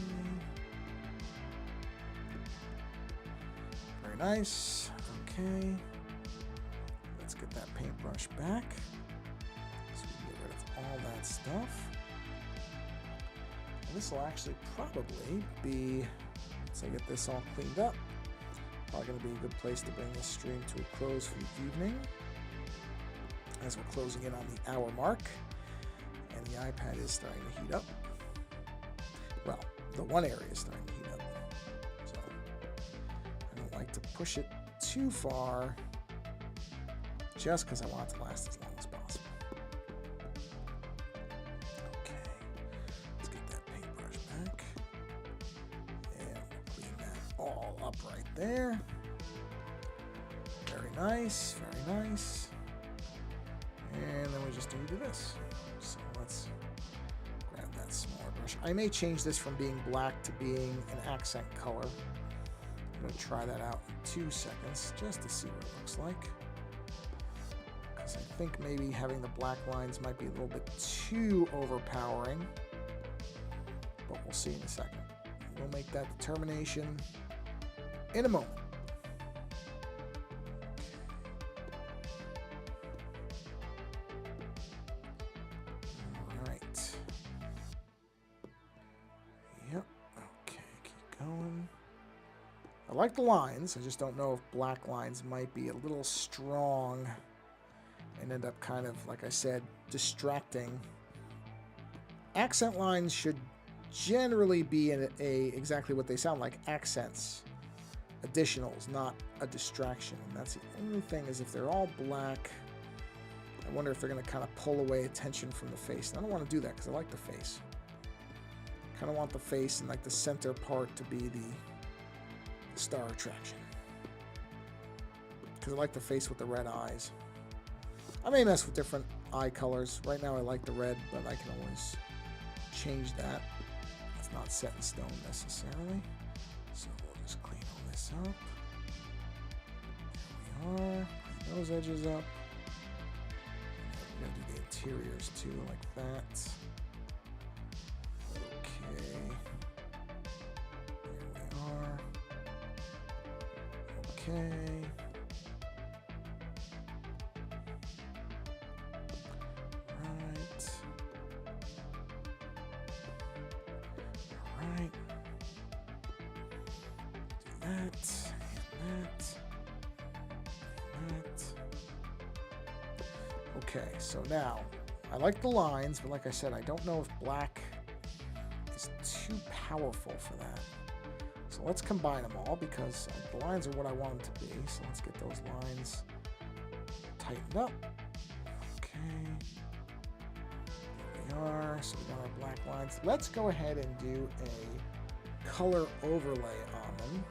Very nice. Okay. Let's get that paintbrush back so we can get rid of all that stuff. And this will actually probably be, once I get this all cleaned up, probably going to be a good place to bring this stream to a close for the evening, as we're closing in on the hour mark, and the iPad is starting to heat up. Well, the one area is starting to heat up, so I don't like to push it too far, just because I want it to last as long as possible. Okay, let's get that paintbrush back, and we'll clean that all up right there. Very nice, very nice. And then we just need to do this. So let's grab that smaller brush. I may change this from being black to being an accent color. I'm going to try that out in 2 seconds just to see what it looks like. Because I think maybe having the black lines might be a little bit too overpowering. But we'll see in a second. We'll make that determination in a moment. All right. Yep. Okay, keep going. I like the lines. I just don't know if black lines might be a little strong and end up kind of, like I said, distracting. Accent lines should generally be exactly what they sound like, accents, additionals, not a distraction. And that's the only thing, is if they're all black, I wonder if they're going to kind of pull away attention from the face. And I don't want to do that because I like the face. I kind of want the face and like the center part to be the star attraction. Because I like the face with the red eyes. I may mess with different eye colors. Right now I like the red, but I can always change that. It's not set in stone necessarily. So we'll just clean all this up. There we are. Clean those edges up. We're going to do the interiors too, like that. Okay. There we are. Okay. Right. Do that, and that, and that. Okay, so now, I like the lines, but like I said, I don't know if black is too powerful for that. So let's combine them all, because the lines are what I want them to be. So let's get those lines tightened up. Okay. There we are. So we got our black lines. Let's go ahead and do a color overlay on them.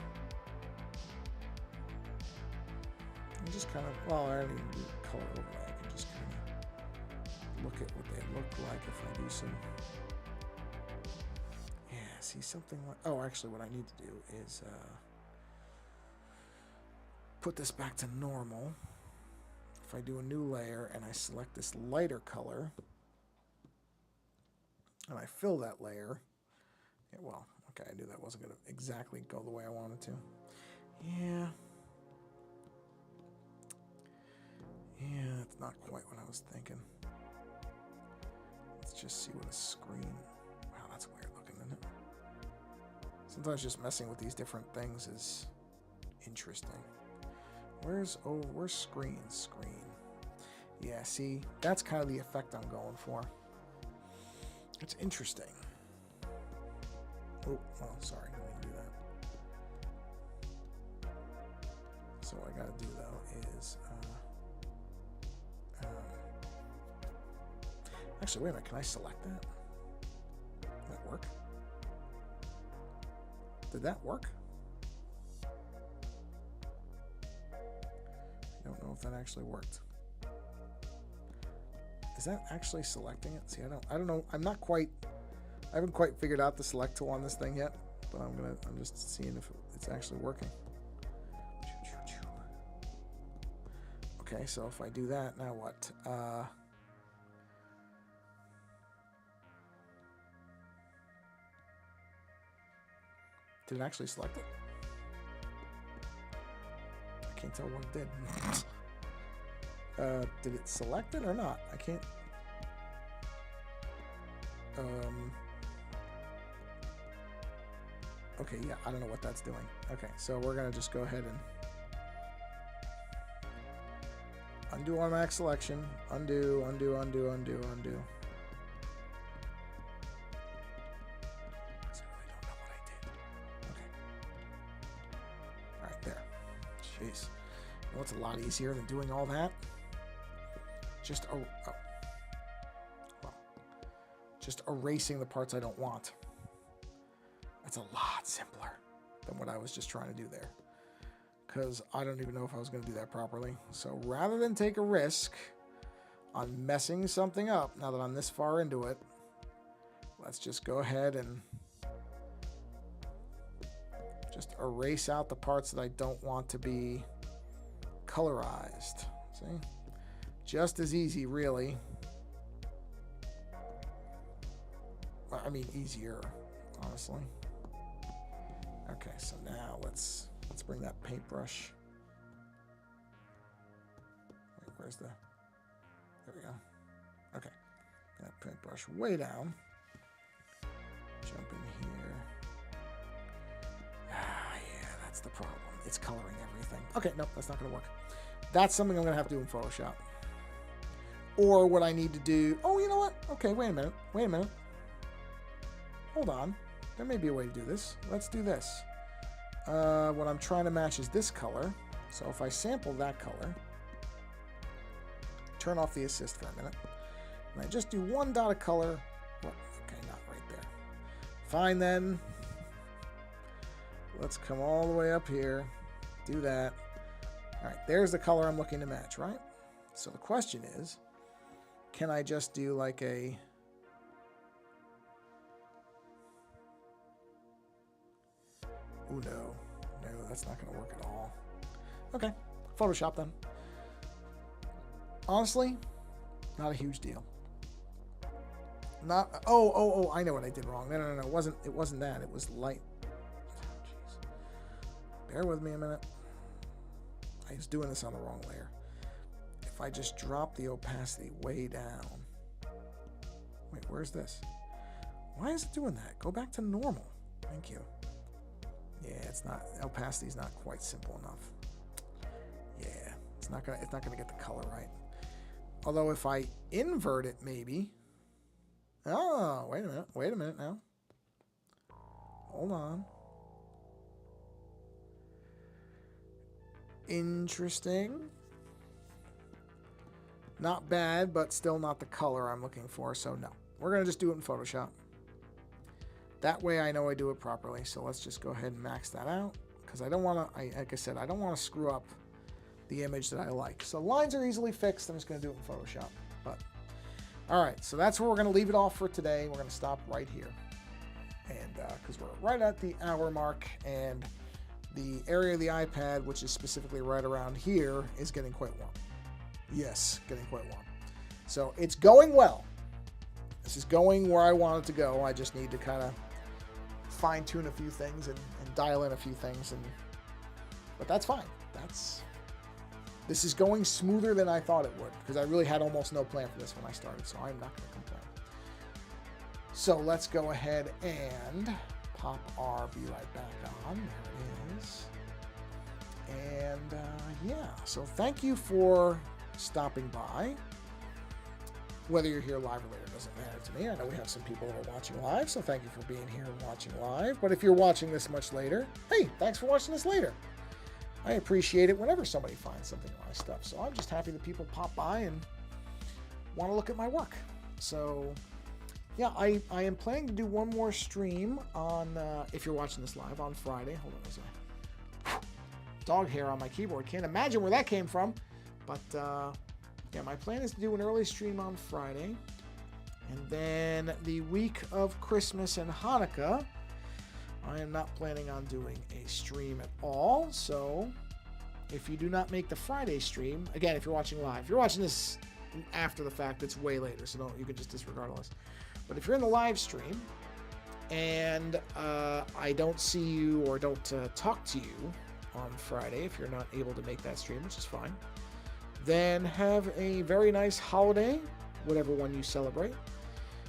And just kind of, well, I don't even do color overlay. I can just kind of look at what they look like if I do some. Yeah, see something like, oh, actually what I need to do is put this back to normal. If I do a new layer and I select this lighter color, and I fill that layer, yeah, well, okay, I knew that wasn't going to exactly go the way I wanted to. Yeah. Yeah, it's not quite what I was thinking. Let's just see what a screen... Wow, that's weird looking, isn't it? Sometimes just messing with these different things is interesting. Where's screen? Screen. Yeah, see, that's kind of the effect I'm going for. It's interesting. Oh, well, sorry, I didn't do that. So what I gotta do though is, actually, wait a minute, can I select that? Did that work? Did that work? I don't know if that actually worked. Is that actually selecting it? See, I don't know. I haven't quite figured out the select tool on this thing yet, but I'm just seeing if it's actually working. Okay, so if I do that, now what? Did it actually select it? I can't tell what it did. Did it select it or not? I can't. Okay, yeah, I don't know what that's doing. Okay, so we're gonna just go ahead and undo automatic selection. Undo, undo, undo, undo, undo. I really don't know what I did. Okay. All right, there. Jeez. You know what's a lot easier than doing all that? Just just erasing the parts I don't want. That's a lot simpler than what I was just trying to do there, because I don't even know if I was going to do that properly. So rather than take a risk on messing something up, now that I'm this far into it, let's just go ahead and Just erase out the parts that I don't want to be colorized. See? Just as easy, really. I mean, easier, honestly. Okay, so now let's bring that paintbrush. Wait, where's the... There we go. Okay. That paintbrush way down. Jump in here. Ah, yeah, that's the problem. It's coloring everything. Okay, nope, that's not going to work. That's something I'm going to have to do in Photoshop. Or what I need to do... Oh, you know what? Okay, wait a minute. Wait a minute. Hold on. There may be a way to do this. Let's do this. What I'm trying to match is this color. So if I sample that color, turn off the assist for a minute, and I just do one dot of color. Well, okay, not right there. Fine then. Let's come all the way up here. Do that. All right, there's the color I'm looking to match, right? So the question is, can I just do like a... Ooh, no. No, that's not going to work at all. Okay. Photoshop then. Honestly, not a huge deal. Not... Oh, I know what I did wrong. No. It wasn't that. It was light. Jeez. Bear with me a minute. I was doing this on the wrong layer. If I just drop the opacity way down... Wait, where's this? Why is it doing that? Go back to normal. Thank you. Yeah, it's not, opacity's not quite simple enough. Yeah, it's not gonna get the color right. Although if I invert it, maybe. Oh, wait a minute now. Hold on. Interesting. Not bad, but still not the color I'm looking for, so no. We're gonna just do it in Photoshop. That way I know I do it properly. So let's just go ahead and max that out, because I don't want to, like I said, I don't want to screw up the image that I like. So lines are easily fixed. I'm just going to do it in Photoshop. But all right, so that's where we're going to leave it off for today. We're going to stop right here, and because we're right at the hour mark, and the area of the iPad, which is specifically right around here, is getting quite warm. Yes, getting quite warm. So it's going well. This is going where I want it to go. I just need to kind of fine-tune a few things and dial in a few things, but that's fine. This is going smoother than I thought it would, because I really had almost no plan for this when I started, so I'm not going to complain. So let's go ahead and pop our Be Right Back on. There it is. And yeah, so thank you for stopping by. Whether you're here live or later doesn't matter to me. I know we have some people who are watching live, so thank you for being here and watching live. But if you're watching this much later, hey, thanks for watching this later. I appreciate it whenever somebody finds something in my stuff. So I'm just happy that people pop by and want to look at my work. So yeah, I am planning to do one more stream on, if you're watching this live, on Friday. Hold on, there's a dog hair on my keyboard. Can't imagine where that came from. But yeah, my plan is to do an early stream on Friday. And then the week of Christmas and Hanukkah, I am not planning on doing a stream at all. So if you do not make the Friday stream, again, if you're watching live, if you're watching this after the fact, it's way later, so you can just disregard all this. But if you're in the live stream and I don't see you or don't talk to you on Friday, if you're not able to make that stream, which is fine, then have a very nice holiday, whatever one you celebrate.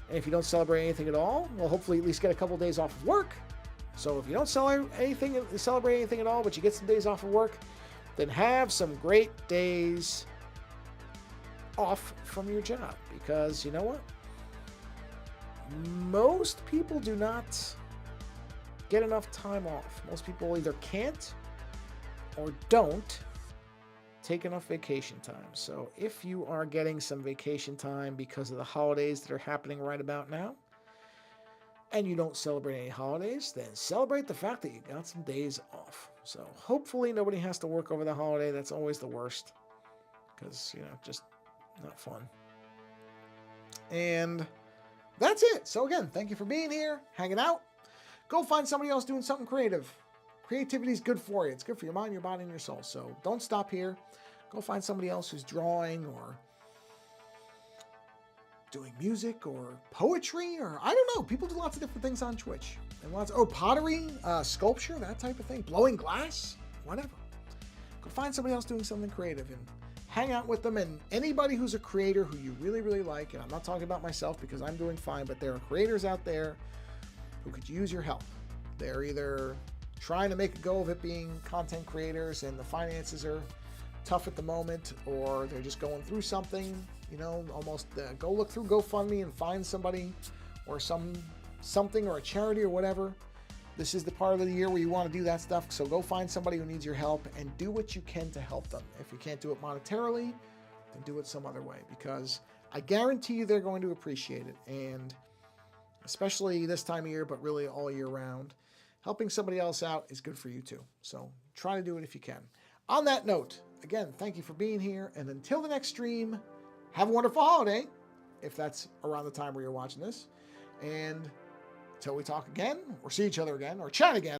And if you don't celebrate anything at all, well, hopefully at least get a couple days off of work. So if you don't celebrate anything at all, but you get some days off of work, then have some great days off from your job. Because you know what? Most people do not get enough time off. Most people either can't or don't take enough vacation time. So if you are getting some vacation time because of the holidays that are happening right about now, and you don't celebrate any holidays, then celebrate the fact that you got some days off. So hopefully nobody has to work over the holiday. That's always the worst, because, you know, just not fun. And that's it. So again, thank you for being here, hanging out. Go find somebody else doing something creative. creativity is good for you. It's good for your mind, your body, and your soul. So don't stop here. Go find somebody else who's drawing or doing music or poetry, or I don't know. People do lots of different things on Twitch. And pottery, sculpture, that type of thing. Blowing glass, whatever. Go find somebody else doing something creative and hang out with them. And anybody who's a creator who you really, really like, and I'm not talking about myself because I'm doing fine, but there are creators out there who could use your help. They're either trying to make a go of it being content creators and the finances are tough at the moment, or they're just going through something, almost go look through GoFundMe and find somebody or something or a charity or whatever. This is the part of the year where you want to do that stuff. So go find somebody who needs your help and do what you can to help them. If you can't do it monetarily, then do it some other way, because I guarantee you they're going to appreciate it. And especially this time of year, but really all year round, helping somebody else out is good for you too. So try to do it if you can. On that note, again, thank you for being here. And until the next stream, have a wonderful holiday, if that's around the time where you're watching this. And until we talk again, or see each other again, or chat again.